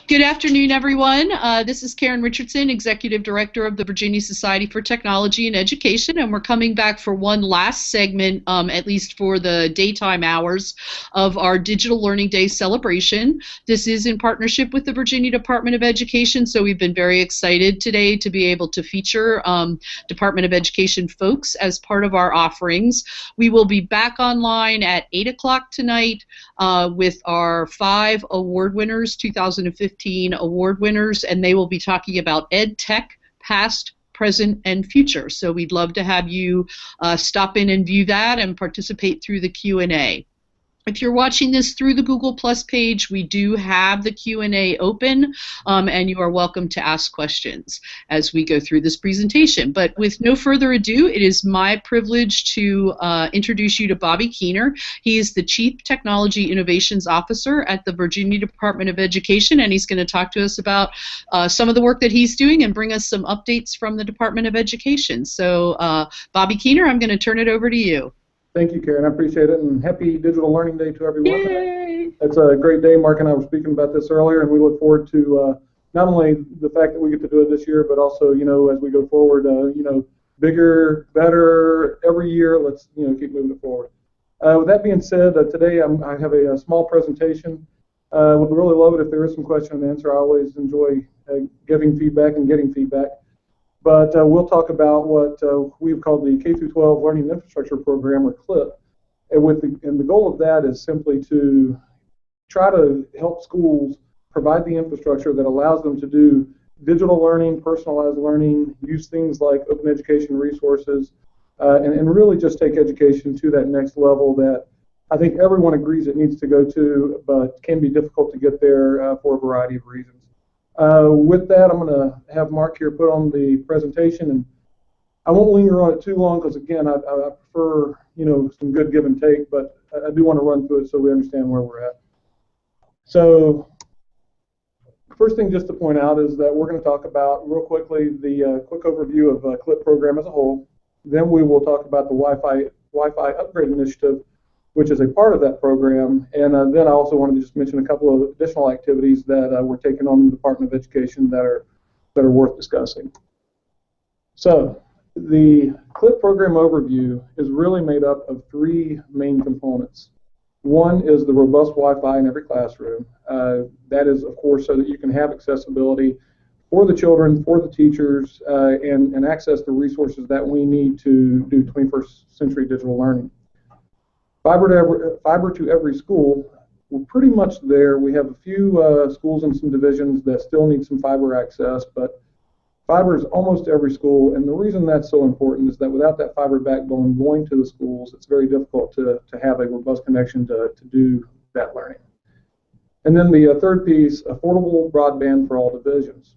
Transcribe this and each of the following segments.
Good afternoon, everyone. This is Karen Richardson, Executive Director of the Virginia Society for Technology and Education, and we're coming back for one last segment, at least for the daytime hours, of our Digital Learning Day celebration. This is in partnership with the Virginia Department of Education, so we've been very excited today to be able to feature Department of Education folks as part of our offerings. We will be back online at 8 o'clock tonight with our 5 award winners, 2015 award winners, and they will be talking about ed tech, past, present, and future. So we'd love to have you stop in and view that and participate through the Q&A. If you're watching this through the Google Plus page, we do have the Q&A open, and you are welcome to ask questions as we go through this presentation. But with no further ado, it is my privilege to introduce you to Bobby Keener. He is the Chief Technology Innovations Officer at the Virginia Department of Education, and he's going to talk to us about some of the work that he's doing and bring us some updates from the Department of Education. So, Bobby Keener, I'm going to turn it over to you. Thank you, Karen. I appreciate it, and happy Digital Learning Day to everyone. Yay! It's a great day. Mark and I were speaking about this earlier, and we look forward to not only the fact that we get to do it this year, but also, as we go forward, bigger, better every year. Let's, keep moving it forward. With that being said, today I have a small presentation. Would really love it if there is some question and answer. I always enjoy giving feedback and getting feedback. But we'll talk about what we've called the K-12 Learning Infrastructure Program, or CLIP. And the goal of that is simply to try to help schools provide the infrastructure that allows them to do digital learning, personalized learning, use things like open education resources, and really just take education to that next level that I think everyone agrees it needs to go to, but can be difficult to get there for a variety of reasons. With that, I'm going to have Mark here put on the presentation, and I won't linger on it too long because, again, I prefer, some good give and take, but I do want to run through it so we understand where we're at. So, first thing just to point out is that we're going to talk about, real quickly, the quick overview of the CLIP program as a whole. Then we will talk about the Wi-Fi upgrade initiative, which is a part of that program, and then I also wanted to just mention a couple of additional activities that we're taking on in the Department of Education that are worth discussing. So the CLIP program overview is really made up of 3 main components. One is the robust Wi-Fi in every classroom. That is, of course, so that you can have accessibility for the children, for the teachers, and access the resources that we need to do 21st century digital learning. Fiber to every school, we're pretty much there. We have a few schools and some divisions that still need some fiber access, but fiber is almost every school, and the reason that's so important is that without that fiber backbone going to the schools, it's very difficult to have a robust connection to do that learning. And then the third piece, affordable broadband for all divisions.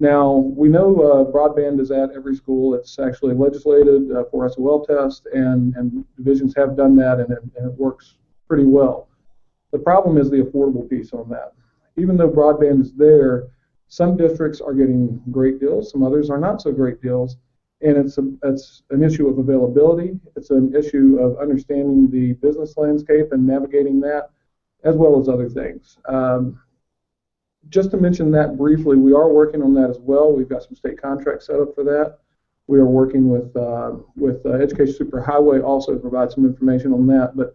Now, we know broadband is at every school. It's actually legislated for SOL test, and divisions have done that, and it works pretty well. The problem is the affordable piece on that. Even though broadband is there, some districts are getting great deals, some others are not so great deals, and it's an issue of availability. It's an issue of understanding the business landscape and navigating that, as well as other things. Just to mention that briefly, we are working on that as well. We've got some state contracts set up for that. We are working with Education Superhighway also to provide some information on that, but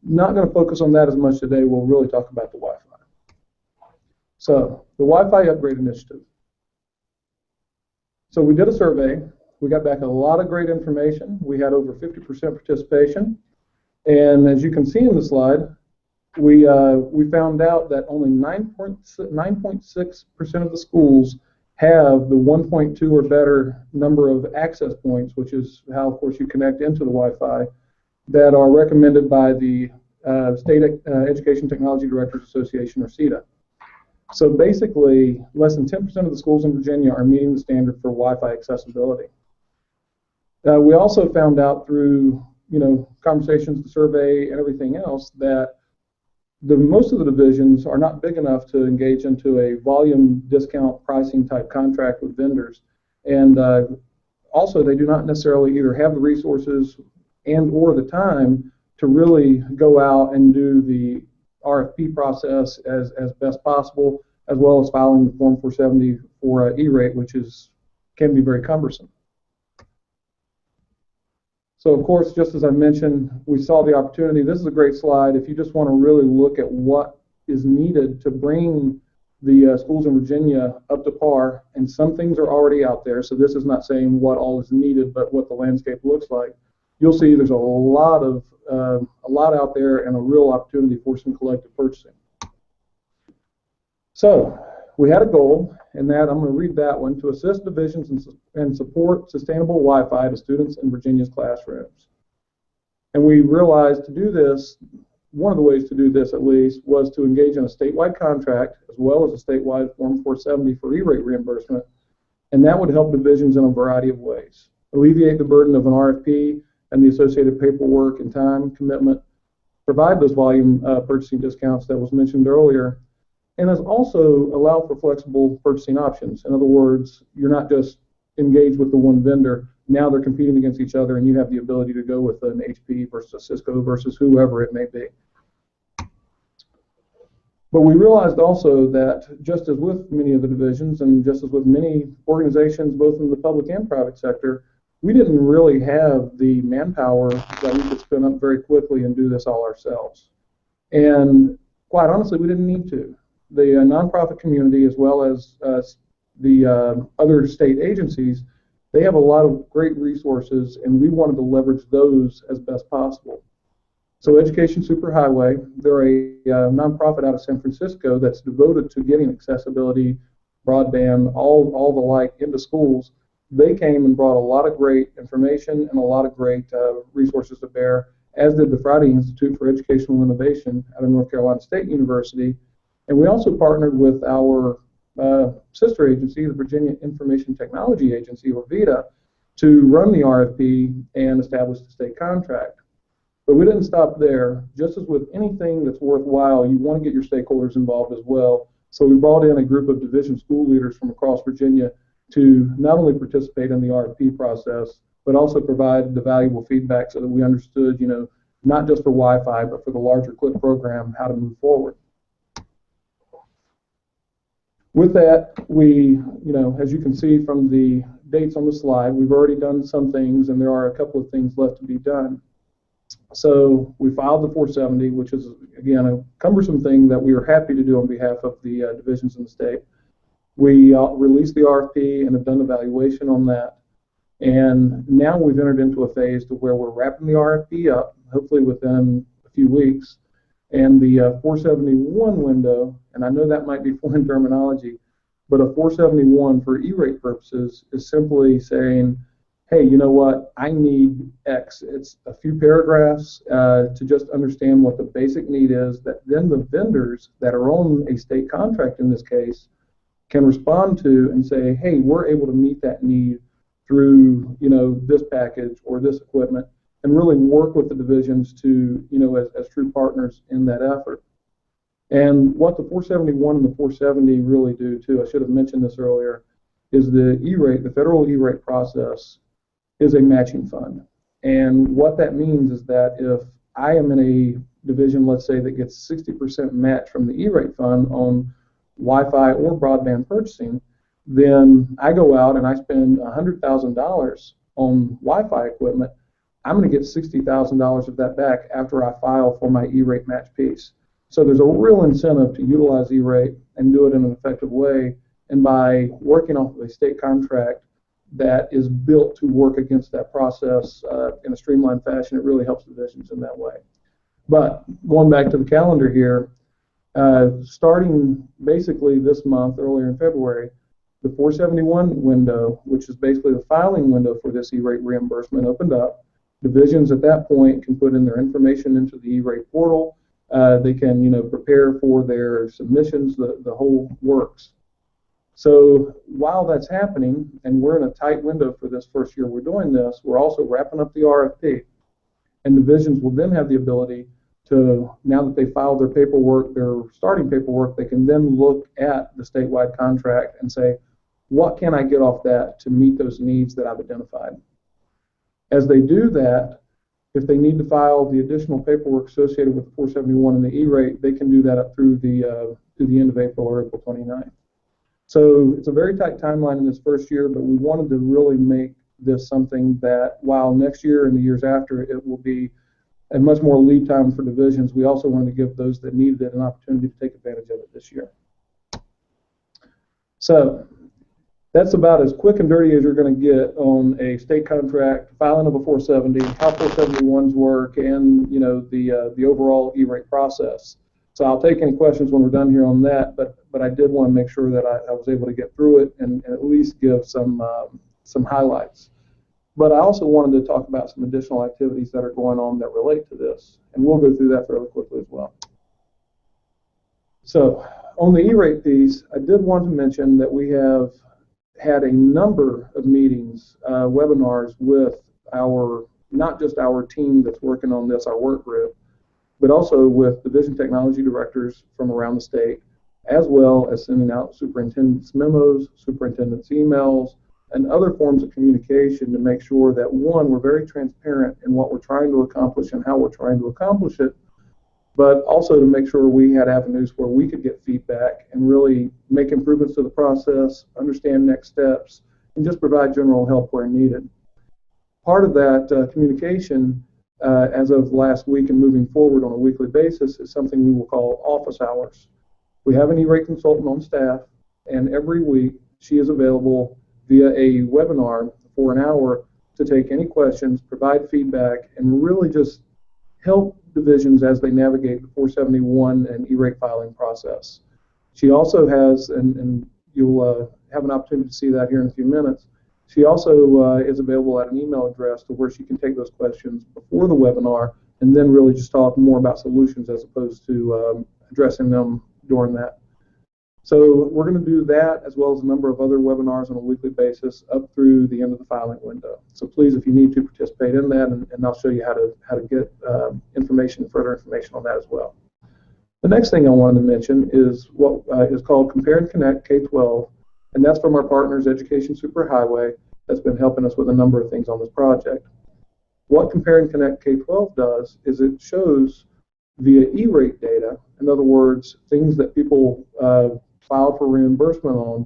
not going to focus on that as much today. We'll really talk about the Wi-Fi. So, the Wi-Fi upgrade initiative. So we did a survey. We got back a lot of great information. We had over 50% participation, and as you can see in the slide, we found out that only 9.6% of the schools have the 1.2 or better number of access points, which is how, of course, you connect into the Wi-Fi, that are recommended by the State Education Technology Directors Association, or CETA. So basically, less than 10% of the schools in Virginia are meeting the standard for Wi-Fi accessibility. We also found out through conversations, the survey, and everything else that most of the divisions are not big enough to engage into a volume discount pricing type contract with vendors, and also they do not necessarily either have the resources and or the time to really go out and do the RFP process as best possible, as well as filing the Form 470 for E-rate, which can be very cumbersome. So of course, just as I mentioned, we saw the opportunity. This is a great slide if you just want to really look at what is needed to bring the schools in Virginia up to par, and some things are already out there, so this is not saying what all is needed, but what the landscape looks like. You'll see there's a lot out there and a real opportunity for some collective purchasing. So we had a goal, and that I'm going to read that one: to assist divisions and support sustainable Wi-Fi to students in Virginia's classrooms. And we realized to do this, one of the ways to do this at least, was to engage in a statewide contract as well as a statewide Form 470 for E-rate reimbursement, and that would help divisions in a variety of ways. Alleviate the burden of an RFP and the associated paperwork and time commitment, provide those volume purchasing discounts that was mentioned earlier, and as also allow for flexible purchasing options. In other words, you're not just engaged with the one vendor. Now they're competing against each other, and you have the ability to go with an HP versus a Cisco versus whoever it may be. But we realized also that just as with many of the divisions and just as with many organizations, both in the public and private sector, we didn't really have the manpower that we could spin up very quickly and do this all ourselves. And quite honestly, we didn't need to. The nonprofit community, as well as the other state agencies, they have a lot of great resources, and we wanted to leverage those as best possible. So Education Superhighway, they're a nonprofit out of San Francisco that's devoted to getting accessibility, broadband, all the like into schools. They came and brought a lot of great information and a lot of great resources to bear, as did the Friday Institute for Educational Innovation out of North Carolina State University. And we also partnered with our sister agency, the Virginia Information Technology Agency, or VADOE, to run the RFP and establish the state contract. But we didn't stop there. Just as with anything that's worthwhile, you want to get your stakeholders involved as well. So we brought in a group of division school leaders from across Virginia to not only participate in the RFP process, but also provide the valuable feedback so that we understood, not just for Wi-Fi, but for the larger CLIP program, how to move forward. With that, we, as you can see from the dates on the slide, we've already done some things, and there are a couple of things left to be done. So we filed the 470, which is, again, a cumbersome thing that we are happy to do on behalf of the divisions in the state. We released the RFP and have done evaluation on that. And now we've entered into a phase to where we're wrapping the RFP up, hopefully within a few weeks. And the 471 window, and I know that might be foreign terminology, but a 471 for E-rate purposes is simply saying, hey, you know what, I need X. It's a few paragraphs to just understand what the basic need is, that then the vendors that are on a state contract in this case can respond to and say, hey, we're able to meet that need through, this package or this equipment, and really work with the divisions to, as true partners in that effort. And what the 471 and the 470 really do too, I should have mentioned this earlier, is the E-rate, the federal E-rate process is a matching fund. And what that means is that if I am in a division, let's say, that gets 60% match from the E-rate fund on Wi-Fi or broadband purchasing, then I go out and I spend $100,000 on Wi-Fi equipment, I'm going to get $60,000 of that back after I file for my E-rate match piece. So there's a real incentive to utilize E-rate and do it in an effective way, and by working off of a state contract that is built to work against that process in a streamlined fashion, it really helps divisions in that way. But going back to the calendar here, starting basically this month, earlier in February, the 471 window, which is basically the filing window for this E-rate reimbursement, opened up. Divisions at that point can put in their information into the E-rate portal. They can, prepare for their submissions, the whole works. So while that's happening, and we're in a tight window for this first year we're doing this, we're also wrapping up the RFP. And divisions will then have the ability to, now that they filed their paperwork, their starting paperwork, they can then look at the statewide contract and say, what can I get off that to meet those needs that I've identified? As they do that, if they need to file the additional paperwork associated with the 471 and the E-rate, they can do that up through the to the end of April or April 29th. So it's a very tight timeline in this first year, but we wanted to really make this something that while next year and the years after it will be a much more lead time for divisions, we also wanted to give those that needed it an opportunity to take advantage of it this year. So that's about as quick and dirty as you're going to get on a state contract, filing of a 470, how 471s work, and the overall E-rate process. So I'll take any questions when we're done here on that, but I did want to make sure that I was able to get through it and at least give some highlights. But I also wanted to talk about some additional activities that are going on that relate to this, and we'll go through that fairly quickly as well. So on the E-rate piece, I did want to mention that we have had a number of meetings, webinars with not just our team that's working on this, our work group, but also with division technology directors from around the state, as well as sending out superintendents' memos, superintendents' emails, and other forms of communication to make sure that, one, we're very transparent in what we're trying to accomplish and how we're trying to accomplish it, but also to make sure we had avenues where we could get feedback and really make improvements to the process, understand next steps, and just provide general help where needed. Part of that communication, as of last week and moving forward on a weekly basis, is something we will call office hours. We have an E-rate consultant on staff, and every week she is available via a webinar for an hour to take any questions, provide feedback, and really just help divisions as they navigate the 471 and E-rate filing process. She also has, and you'll have an opportunity to see that here in a few minutes, she also is available at an email address to where she can take those questions before the webinar and then really just talk more about solutions as opposed to addressing them during that. So we're going to do that as well as a number of other webinars on a weekly basis up through the end of the filing window. So please, if you need to participate in that, and I'll show you how to get further information on that as well. The next thing I wanted to mention is what is called Compare and Connect K-12, and that's from our partners Education Superhighway that's been helping us with a number of things on this project. What Compare and Connect K-12 does is it shows via E-rate data, in other words, things that people filed for reimbursement on,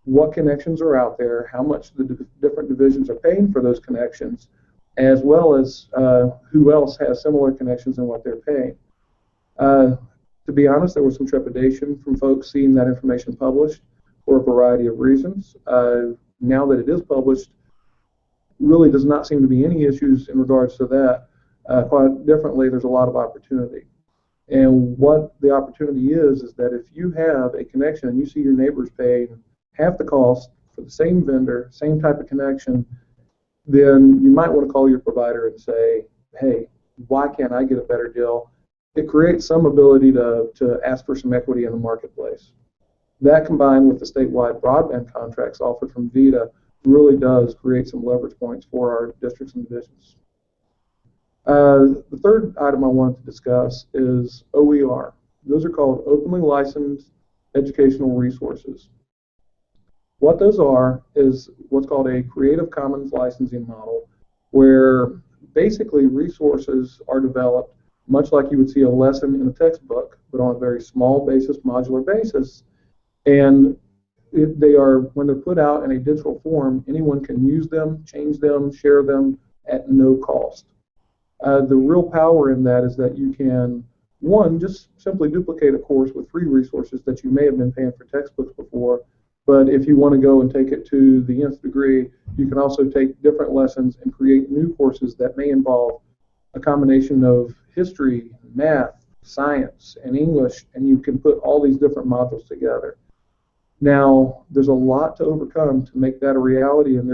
what connections are out there, how much the different divisions are paying for those connections, as well as who else has similar connections and what they're paying. To be honest, there was some trepidation from folks seeing that information published for a variety of reasons. Now that it is published, really does not seem to be any issues in regards to that. Quite differently, there's a lot of opportunity. And what the opportunity is that if you have a connection and you see your neighbors paying half the cost for the same vendor, same type of connection, then you might want to call your provider and say, hey, why can't I get a better deal? It creates some ability to ask for some equity in the marketplace. That combined with the statewide broadband contracts offered from VADOE really does create some leverage points for our districts and divisions. The third item I wanted to discuss is OER. Those are called openly licensed educational resources. What those are is what's called a Creative Commons licensing model, where basically resources are developed much like you would see a lesson in a textbook, but on a very small basis, modular basis. And when they're put out in a digital form, anyone can use them, change them, share them at no cost. The real power in that is that you can, one, just simply duplicate a course with free resources that you may have been paying for textbooks before, but if you want to go and take it to the nth degree, you can also take different lessons and create new courses that may involve a combination of history, math, science, and English, and you can put all these different modules together. Now, there's a lot to overcome to make that a reality, and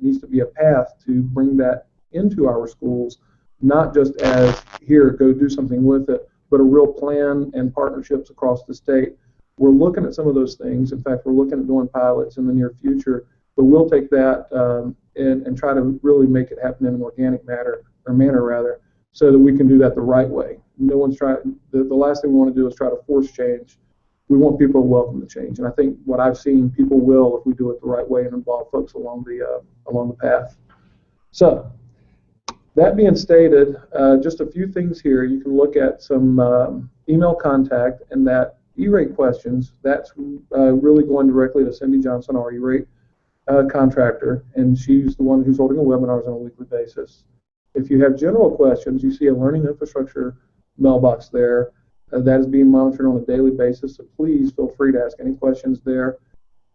needs to be a path to bring that into our schools, not just as, here, go do something with it, but a real plan and partnerships across the state. We're looking at some of those things. In fact, we're looking at doing pilots in the near future, but we'll take that and try to really make it happen in an organic manner, so that we can do that the right way. No one's trying. The last thing we want to do is try to force change. We want people to welcome the change, and I think what I've seen, people will if we do it the right way and involve folks along the path. So, that being stated, just a few things here. You can look at some email contact, and that E-rate questions, that's really going directly to Cindy Johnson, our E-rate contractor, and she's the one who's holding the webinars on a weekly basis. If you have general questions, you see a learning infrastructure mailbox there that is being monitored on a daily basis, so please feel free to ask any questions there.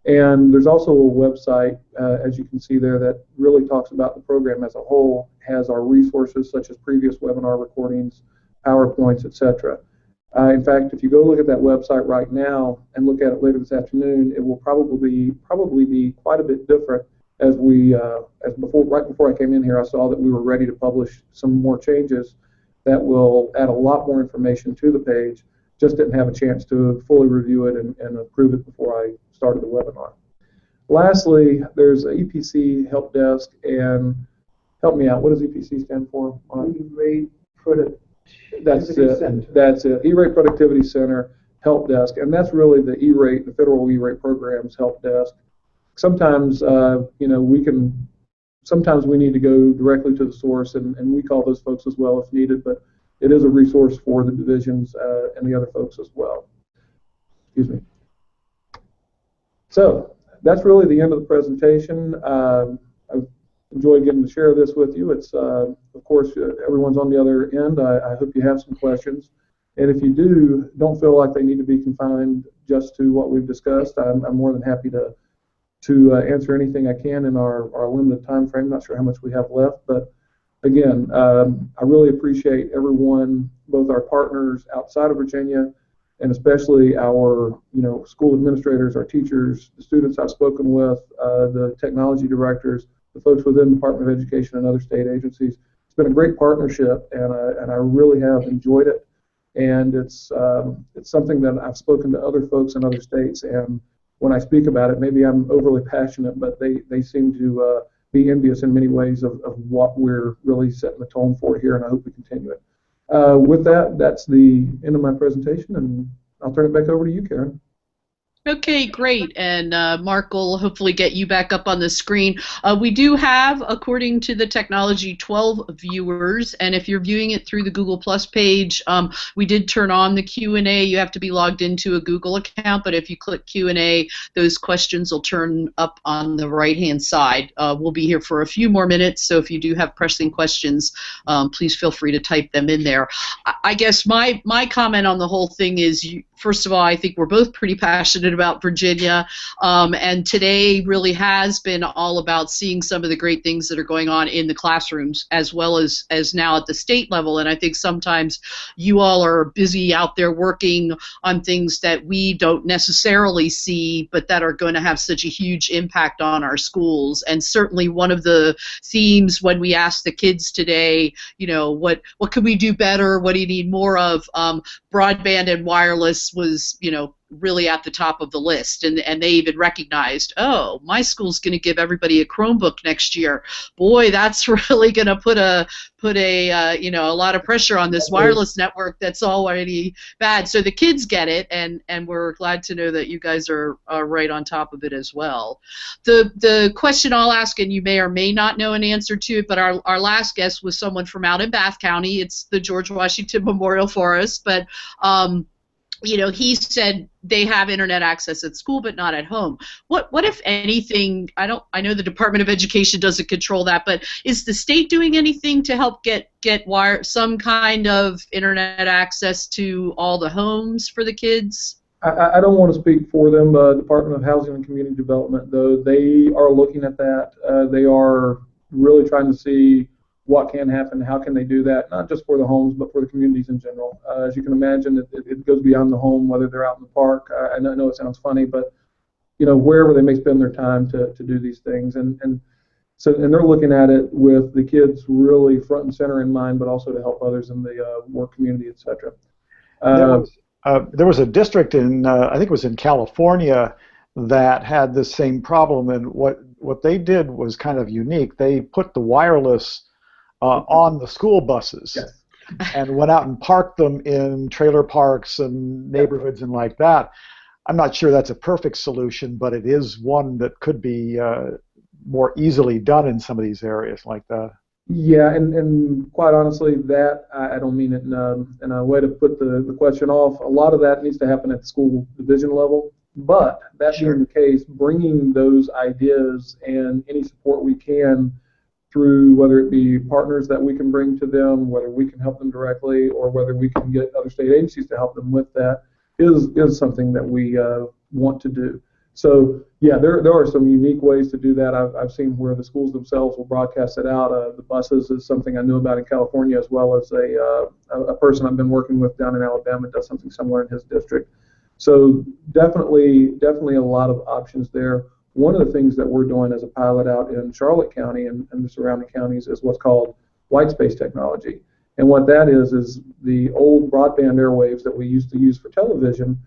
And there's also a website, as you can see there, that really talks about the program as a whole, has our resources such as previous webinar recordings, PowerPoints, etc. In fact, if you go look at that website right now and look at it later this afternoon, it will probably be quite a bit different. Right before I came in here, I saw that we were ready to publish some more changes that will add a lot more information to the page. Just didn't have a chance to fully review it and approve it before I started the webinar. Lastly, there's a EPC help desk, and help me out. What does EPC stand for? E-rate Productivity That's Center. it. That's it. E-rate Productivity Center help desk, and that's really the E-rate, the federal E-rate program's help desk. Sometimes, sometimes we need to go directly to the source, and we call those folks as well if needed, but it is a resource for the divisions and the other folks as well. Excuse me. So that's really the end of the presentation. I've enjoyed getting to share this with you. It's, of course, everyone's on the other end. I hope you have some questions. And if you do, don't feel like they need to be confined just to what we've discussed. I'm more than happy to answer anything I can in our limited time frame. Not sure how much we have left, but again, I really appreciate everyone, both our partners outside of Virginia, and especially our school administrators, our teachers, the students I've spoken with, the technology directors, the folks within the Department of Education and other state agencies. It's been a great partnership, and I really have enjoyed it. And it's something that I've spoken to other folks in other states, and when I speak about it, maybe I'm overly passionate, but they seem to be envious in many ways of what we're really setting the tone for here, and I hope we continue it. With that, that's the end of my presentation, and I'll turn it back over to you, Karen. Okay, great. And Mark will hopefully get you back up on the screen. We do have, according to the technology, 12 viewers. And if you're viewing it through the Google Plus page, we did turn on the Q&A. You have to be logged into a Google account, but if you click Q&A, those questions will turn up on the right-hand side. We'll be here for a few more minutes, so if you do have pressing questions, please feel free to type them in there. I guess my comment on the whole thing is, first of all, I think we're both pretty passionate about Virginia, and today really has been all about seeing some of the great things that are going on in the classrooms as well as now at the state level. And I think sometimes you all are busy out there working on things that we don't necessarily see, but that are going to have such a huge impact on our schools. And certainly one of the themes when we asked the kids today, what could we do better? What do you need more of? Broadband and wireless was, really at the top of the list, and they even recognized, oh, my school's going to give everybody a Chromebook next year. Boy, that's really going to put a lot of pressure on this wireless network that's already bad. So the kids get it, and we're glad to know that you guys are right on top of it as well. The question I'll ask, and you may or may not know an answer to it, but our last guest was someone from out in Bath County. It's the George Washington Memorial Forest, but he said they have internet access at school but not at home. What if anything, I know the Department of Education doesn't control that, but is the state doing anything to help get some kind of internet access to all the homes for the kids? I don't want to speak for them. Department of Housing and Community Development, though, they are looking at that. They are really trying to see what can happen, how can they do that, not just for the homes, but for the communities in general. As you can imagine, it goes beyond the home, whether they're out in the park. I know it sounds funny, but wherever they may spend their time to do these things, and they're looking at it with the kids really front and center in mind, but also to help others in the work community, etc. There was a district in, I think it was in California, that had this same problem, and what they did was kind of unique. They put the wireless on the school buses, yes, and went out and parked them in trailer parks and neighborhoods and like that. I'm not sure that's a perfect solution, but it is one that could be more easily done in some of these areas like that. Yeah, and quite honestly, that I don't mean it in a way to put the question off. A lot of that needs to happen at the school division level. But that being Sure. the case, bringing those ideas and any support we can through whether it be partners that we can bring to them, whether we can help them directly, or whether we can get other state agencies to help them with that, is something that we want to do. So yeah, there are some unique ways to do that. I've seen where the schools themselves will broadcast it out. The buses is something I knew about in California, as well as a person I've been working with down in Alabama does something similar in his district. So definitely a lot of options there. One of the things that we're doing as a pilot out in Charlotte County and the surrounding counties is what's called white space technology. And what that is the old broadband airwaves that we used to use for television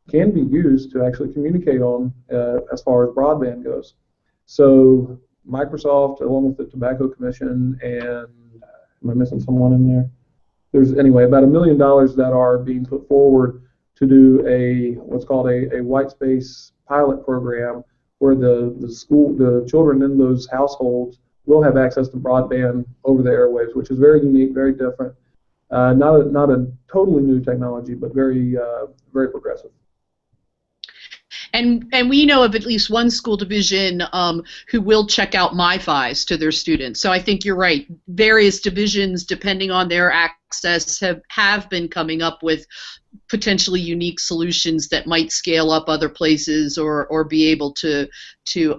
can be used to actually communicate on as far as broadband goes. So Microsoft, along with the Tobacco Commission, and am I missing someone in there? There's anyway about $1 million that are being put forward to do what's called a white space pilot program where the children in those households will have access to broadband over the airwaves, which is very unique, very different. Not a totally new technology, but very progressive. And we know of at least one school division who will check out MiFis to their students. So I think you're right. Various divisions, depending on their access, have been coming up with potentially unique solutions that might scale up other places or be able to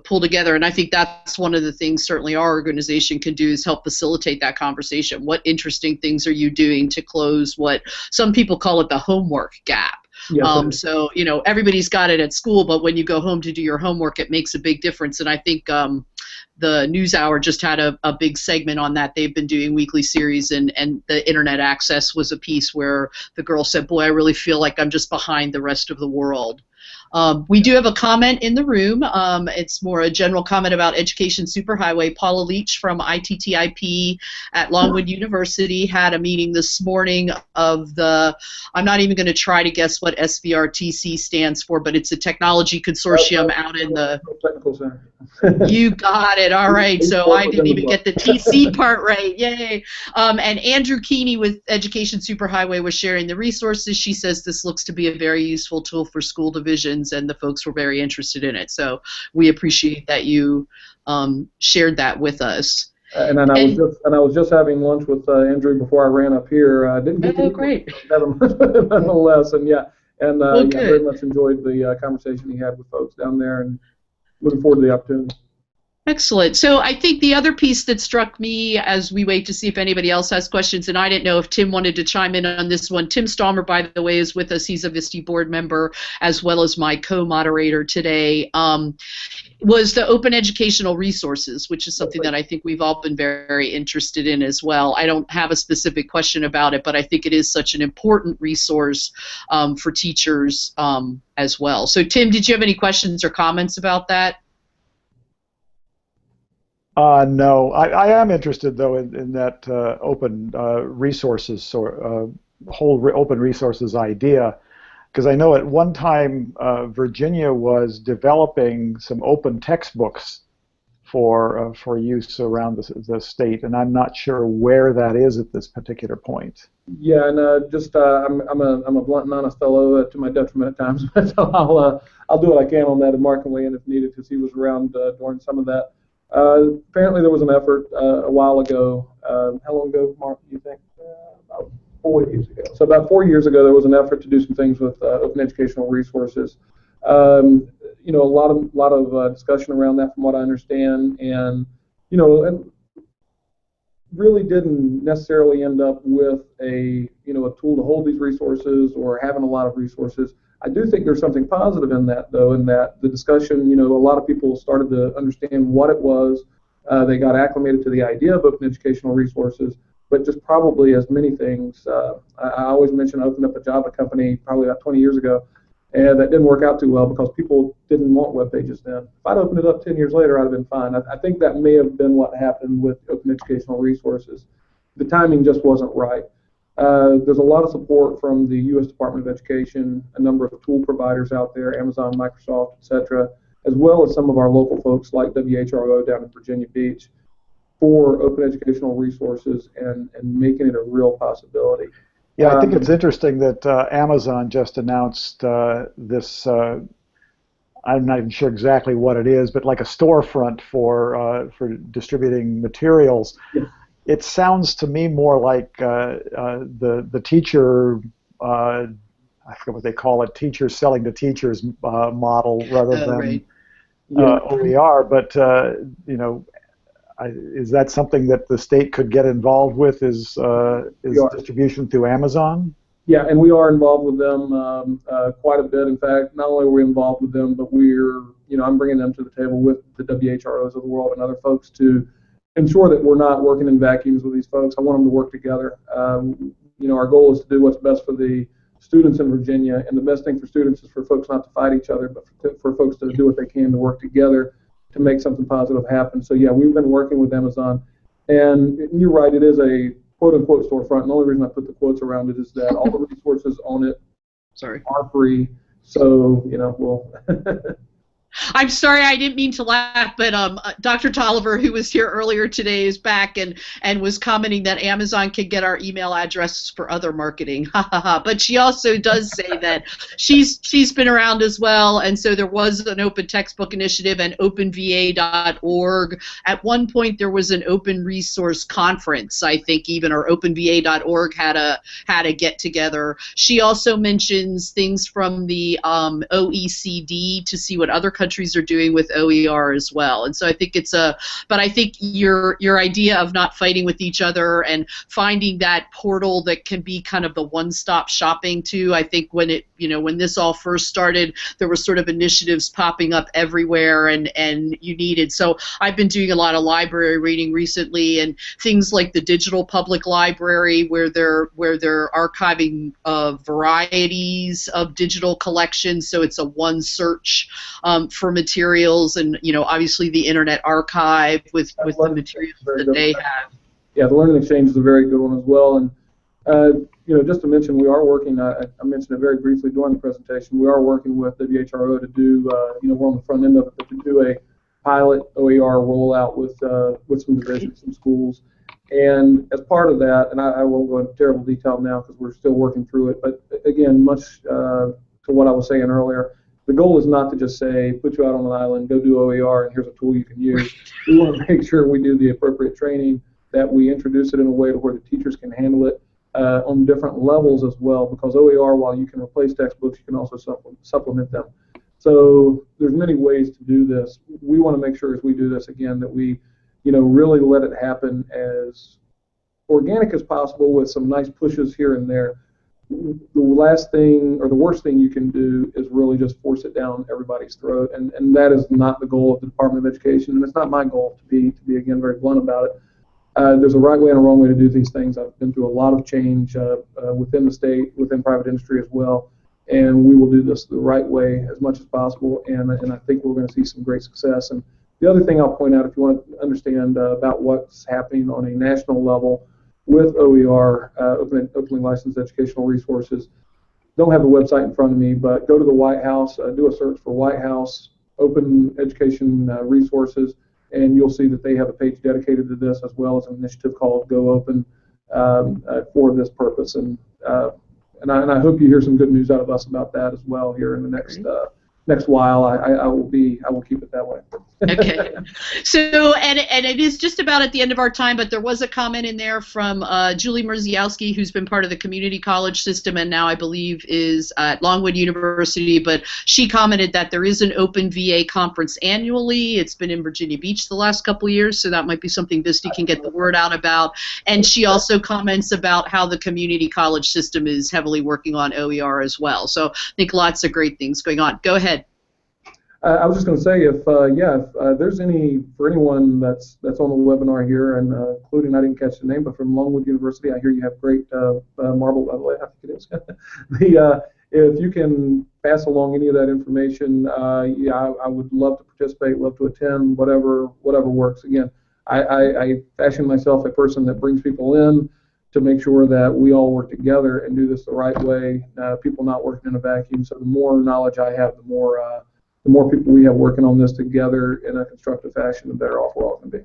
pull together. And I think that's one of the things certainly our organization can do is help facilitate that conversation. What interesting things are you doing to close what some people call it the homework gap? Yes, So, everybody's got it at school, but when you go home to do your homework, it makes a big difference. And I think the NewsHour just had a big segment on that. They've been doing weekly series, and the internet access was a piece where the girl said, boy, I really feel like I'm just behind the rest of the world. We do have a comment in the room. It's more a general comment about education superhighway. Paula Leach from ITTIP at Longwood University had a meeting this morning of I'm not even going to try to guess what SVRTC stands for, but it's a technology consortium out in the Technical Center. You got it. All right. So I didn't even get the TC part right. Yay. And Andrew Keeney with Education Superhighway was sharing the resources. She says this looks to be a very useful tool for school divisions, and the folks were very interested in it. So we appreciate that you shared that with us. And I was just having lunch with Andrew before I ran up here. I didn't get to great. have him nonetheless, and very much enjoyed the conversation he had with folks down there, and looking forward to the opportunity. Excellent. So I think the other piece that struck me as we wait to see if anybody else has questions, and I didn't know if Tim wanted to chime in on this one. Tim Stalmer, by the way, is with us. He's a VISTI board member as well as my co-moderator today. Was the open educational resources, which is something that I think we've all been very interested in as well. I don't have a specific question about it, but I think it is such an important resource for teachers as well. So Tim, did you have any questions or comments about that? No, I am interested though in that open resources or open resources idea, because I know at one time Virginia was developing some open textbooks for use around the state, and I'm not sure where that is at this particular point. Yeah, and I'm a blunt and honest fellow to my detriment at times, so I'll do what I can on that, and Mark can weigh in if needed because he was around during some of that. Apparently there was an effort a while ago. How long ago, Mark, do you think? About 4 years ago. So about 4 years ago, there was an effort to do some things with open educational resources. A lot of discussion around that, from what I understand, and and really didn't necessarily end up with a tool to hold these resources or having a lot of resources. I do think there's something positive in that, though, in that the discussion, a lot of people started to understand what it was. They got acclimated to the idea of open educational resources, but just probably as many things, I always mention I opened up a Java company probably about 20 years ago, and that didn't work out too well because people didn't want web pages then. If I'd opened it up 10 years later, I'd have been fine. I think that may have been what happened with open educational resources. The timing just wasn't right. There's a lot of support from the U.S. Department of Education, a number of tool providers out there, Amazon, Microsoft, etc., as well as some of our local folks like WHRO down in Virginia Beach. for open educational resources and making it a real possibility. Yeah, I think it's interesting that Amazon just announced this. I'm not even sure exactly what it is, but like a storefront for distributing materials. Yeah. It sounds to me more like the teacher. I forget what they call it, teachers selling to teachers model rather than right. OER. But you know, is that something that the state could get involved with? Is distribution through Amazon? Yeah, and we are involved with them quite a bit. In fact, not only are we involved with them, but I'm bringing them to the table with the WHROs of the world and other folks to ensure that we're not working in vacuums with these folks. I want them to work together. Our goal is to do what's best for the students in Virginia, and the best thing for students is for folks not to fight each other, but for folks to do what they can to work together to make something positive happen. So yeah, we've been working with Amazon, and you're right, it is a quote-unquote storefront, and the only reason I put the quotes around it is that all the resources on it are free, so, we'll... I'm sorry, I didn't mean to laugh, but Dr. Tolliver, who was here earlier today, is back and was commenting that Amazon can get our email addresses for other marketing. But she also does say that she's been around as well, and so there was an open textbook initiative and openva.org. At one point, there was an open resource conference, I think even, or openva.org had a get together. She also mentions things from the OECD to see what other countries are doing with OER as well, and so I think but I think your idea of not fighting with each other and finding that portal that can be kind of the one-stop shopping too. I think when this all first started, there were sort of initiatives popping up everywhere, and you needed. So I've been doing a lot of library reading recently, and things like the Digital Public Library, where they're archiving varieties of digital collections, so it's a one search for materials, and obviously the Internet Archive with the materials that they have. Yeah, the Learning Exchange is a very good one as well, and just to mention, we are working. I mentioned it very briefly during the presentation. We are working with WHRO to do. We're on the front end of it, but to do a pilot OER rollout with some divisions, some schools, and as part of that, and I won't go into terrible detail now because we're still working through it. But again, much to what I was saying earlier. The goal is not to just say, put you out on an island, go do OER, and here's a tool you can use. We want to make sure we do the appropriate training, that we introduce it in a way to where the teachers can handle it on different levels as well, because OER, while you can replace textbooks, you can also supplement them. So there's many ways to do this. We want to make sure as we do this, again, that we really let it happen as organic as possible with some nice pushes here and there. The last thing or the worst thing you can do is really just force it down everybody's throat, and that is not the goal of the Department of Education, and it's not my goal to be again very blunt about it. There's a right way and a wrong way to do these things. I've been through a lot of change within the state, within private industry as well, and we will do this the right way as much as possible, and I think we're going to see some great success. And the other thing I'll point out, if you want to understand about what's happening on a national level with OER, openly licensed educational resources. Don't have the website in front of me, but go to the White House, do a search for White House Open Education Resources, and you'll see that they have a page dedicated to this, as well as an initiative called Go Open for this purpose. And I hope you hear some good news out of us about that as well here in the next while. I will keep it that way. Okay. So, and it is just about at the end of our time, but there was a comment in there from Julie Mrziowski, who's been part of the community college system and now I believe is at Longwood University, but she commented that there is an open VA conference annually. It's been in Virginia Beach the last couple of years, so that might be something Vista can get the word out about. And she also comments about how the community college system is heavily working on OER as well. So I think lots of great things going on. Go ahead. I was just going to say, if there's for anyone that's on the webinar here, and including, I didn't catch the name, but from Longwood University, I hear you have great marble, by the way, I think it is. If you can pass along any of that information, I would love to participate, love to attend, whatever works. Again, I fashion myself a person that brings people in to make sure that we all work together and do this the right way. People not working in a vacuum. So the more knowledge I have, the more people we have working on this together in a constructive fashion, the better off we're all going to be.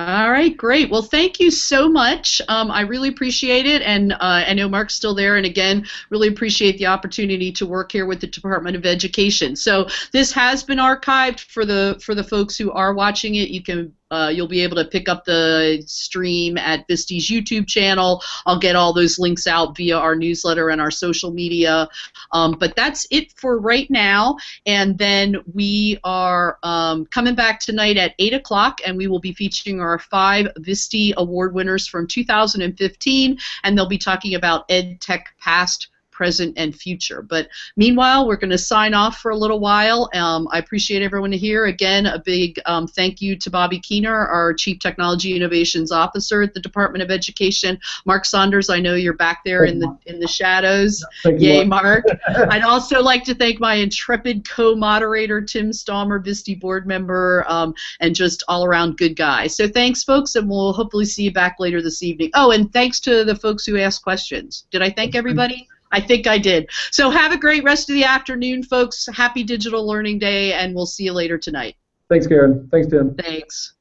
All right, great. Well, thank you so much. I really appreciate it, and I know Mark's still there. And again, really appreciate the opportunity to work here with the Department of Education. So this has been archived for the folks who are watching it. You can you'll be able to pick up the stream at Visti's YouTube channel. I'll get all those links out via our newsletter and our social media. But that's it for right now. And then we are coming back tonight at 8 o'clock, and we will be featuring our 5 Visti Award winners from 2015, and they'll be talking about EdTech Past, Present, and Future. But meanwhile, we're going to sign off for a little while. I appreciate everyone here. Again, a big thank you to Bobby Keener, our Chief Technology Innovations Officer at the Department of Education. Mark Saunders, I know you're back there in the shadows. Yay, Mark. I'd also like to thank my intrepid co-moderator, Tim Stalmer, Visti board member, and just all-around good guy. So thanks, folks, and we'll hopefully see you back later this evening. Oh, and thanks to the folks who asked questions. Did I thank everybody? I think I did. So have a great rest of the afternoon, folks. Happy Digital Learning Day, and we'll see you later tonight. Thanks, Karen. Thanks, Tim. Thanks.